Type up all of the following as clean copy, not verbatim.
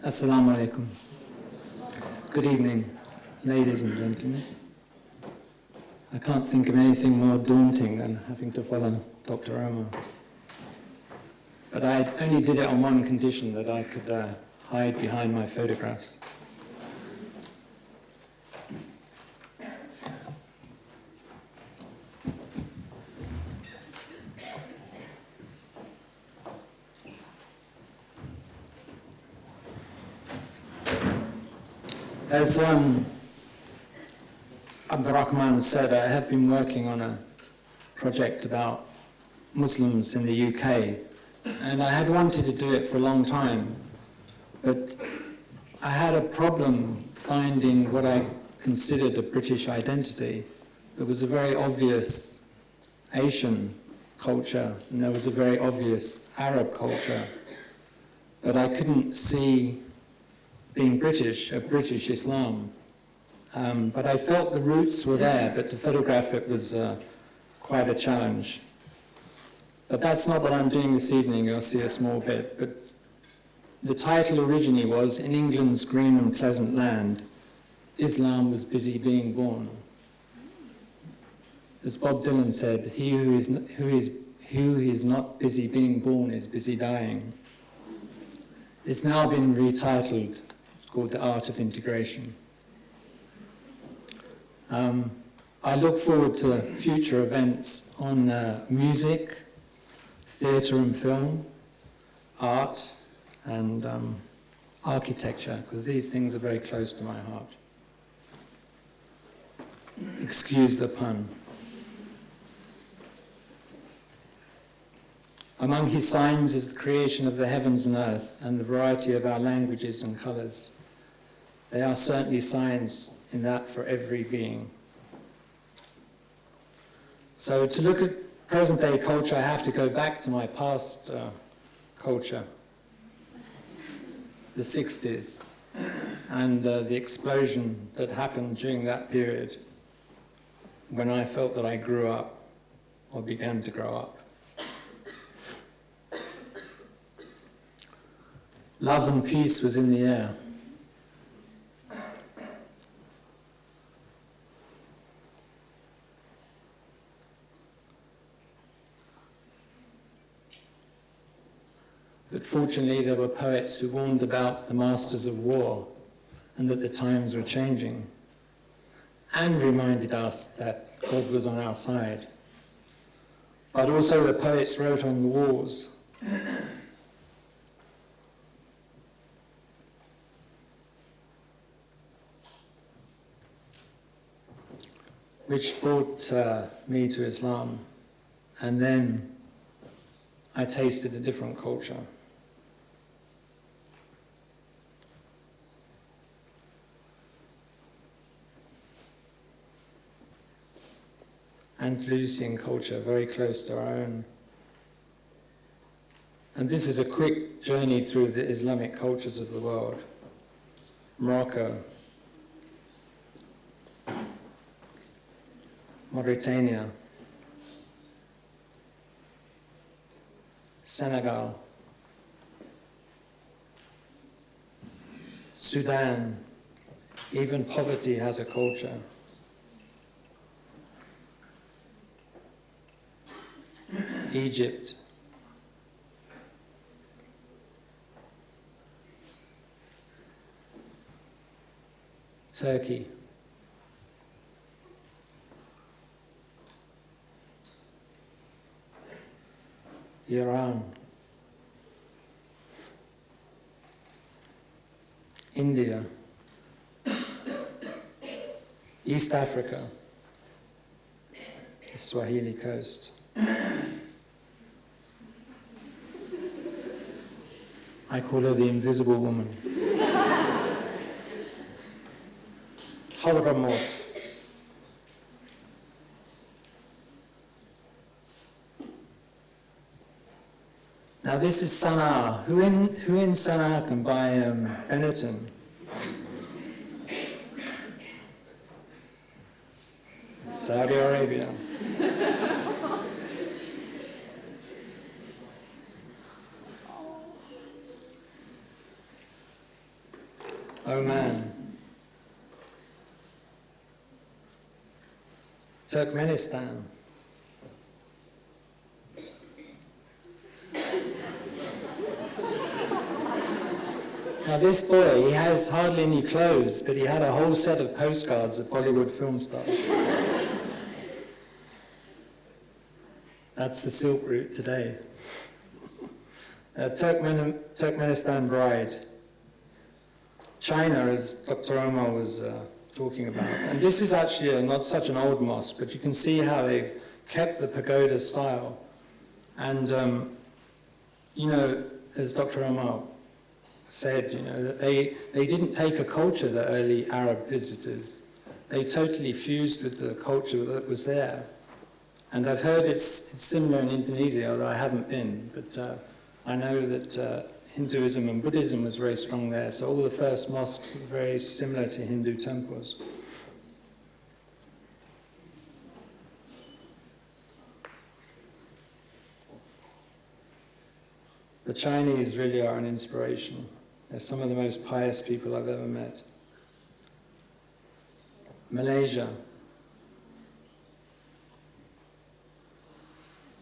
Assalamu alaikum. Good evening, ladies and gentlemen. I can't think of anything more daunting than having to follow Dr. Omar. But I only did it on one condition, that I could hide behind my photographs. As Abdurrahman said, I have been working on a project about Muslims in the UK, and I had wanted to do it for a long time, but I had a problem finding what I considered a British identity. There was a very obvious Asian culture, and there was a very obvious Arab culture, but I couldn't see being British, a British Islam. But I felt the roots were there, but to photograph it was quite a challenge. But that's not what I'm doing this evening. You'll see a small bit. But the title originally was, "In England's Green and Pleasant Land, Islam was busy being born." As Bob Dylan said, who is not busy being born is busy dying. It's now been retitled, called The Art of Integration. I look forward to future events on music, theatre and film, art, and architecture, because these things are very close to my heart. Excuse the pun. Among his signs is the creation of the heavens and earth and the variety of our languages and colours. They are certainly signs in that for every being. So to look at present-day culture, I have to go back to my past culture, the 60s, and the explosion that happened during that period when I felt that I grew up, or began to grow up. Love and peace was in the air. But fortunately, there were poets who warned about the masters of war and that the times were changing, and reminded us that God was on our side. But also the poets wrote on the walls. Which brought me to Islam, and then I tasted a different culture. Andalusian culture, very close to our own. And this is a quick journey through the Islamic cultures of the world. Morocco, Mauritania, Senegal, Sudan. Even poverty has a culture. Egypt, Turkey, Iran, India, East Africa, the Swahili coast. I call her the invisible woman. Hadramaut. Now this is Sana'a. Who in Sana'a can buy Benetton? Saudi Arabia. man. Turkmenistan. Now this boy, he has hardly any clothes, but he had a whole set of postcards of Bollywood film stars. That's the Silk Route today. Turkmenistan bride. China, as Dr. Omar was talking about. And this is actually not such an old mosque, but you can see how they've kept the pagoda style. And, you know, as Dr. Omar said, you know, that they didn't take a culture, the early Arab visitors. They totally fused with the culture that was there. And I've heard it's similar in Indonesia, although I haven't been, but I know that Hinduism and Buddhism was very strong there, so all the first mosques are very similar to Hindu temples. The Chinese really are an inspiration. They're some of the most pious people I've ever met. Malaysia.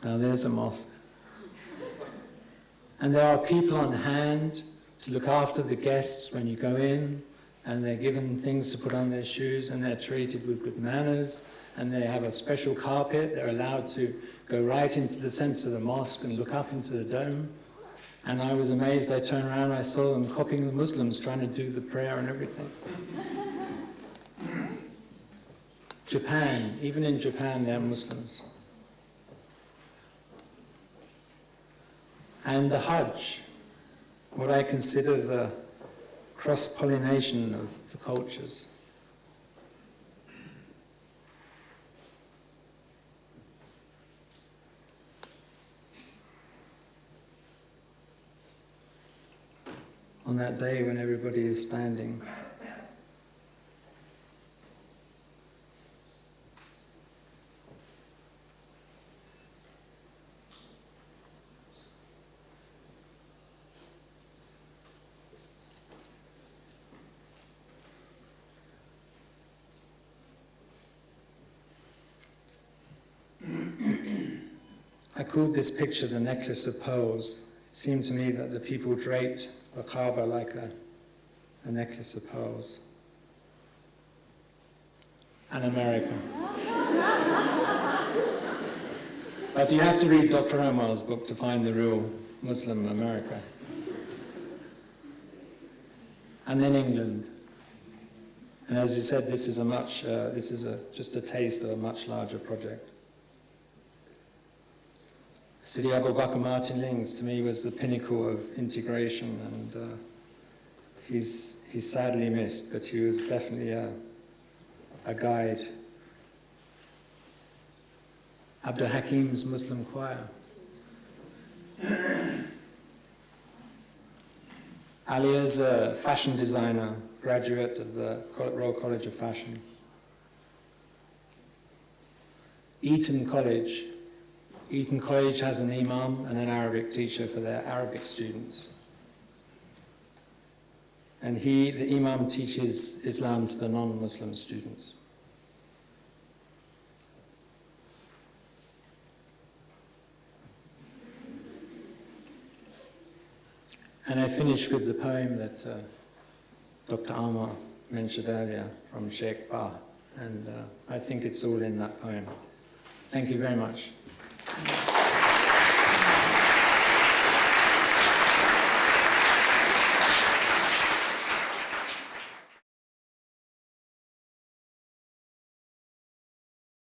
Now there's a mosque. And there are people on hand to look after the guests when you go in, and they're given things to put on their shoes, and they're treated with good manners, and they have a special carpet. They're allowed to go right into the center of the mosque and look up into the dome. And I was amazed. I turned around, I saw them copying the Muslims, trying to do the prayer and everything. Japan, even in Japan, they're Muslims. And the Hajj, what I consider the cross-pollination of the cultures. On that day when everybody is standing. I called this picture the necklace of pearls. It seemed to me that the people draped the Kaaba like a necklace of pearls. And America. But you have to read Dr. Omar's book to find the real Muslim America. And then England. And as you said, this is just a taste of a much larger project. Sidi Abu Bakr Martin Lings, to me, was the pinnacle of integration, and he's sadly missed, but he was definitely a guide. Abdul Hakim's Muslim Choir. Alia's a fashion designer, graduate of the Royal College of Fashion. Eton College. Eton College has an imam and an Arabic teacher for their Arabic students. And the imam, teaches Islam to the non-Muslim students. And I finish with the poem that Dr. Amar mentioned earlier from Sheikh Bah, and I think it's all in that poem. Thank you very much.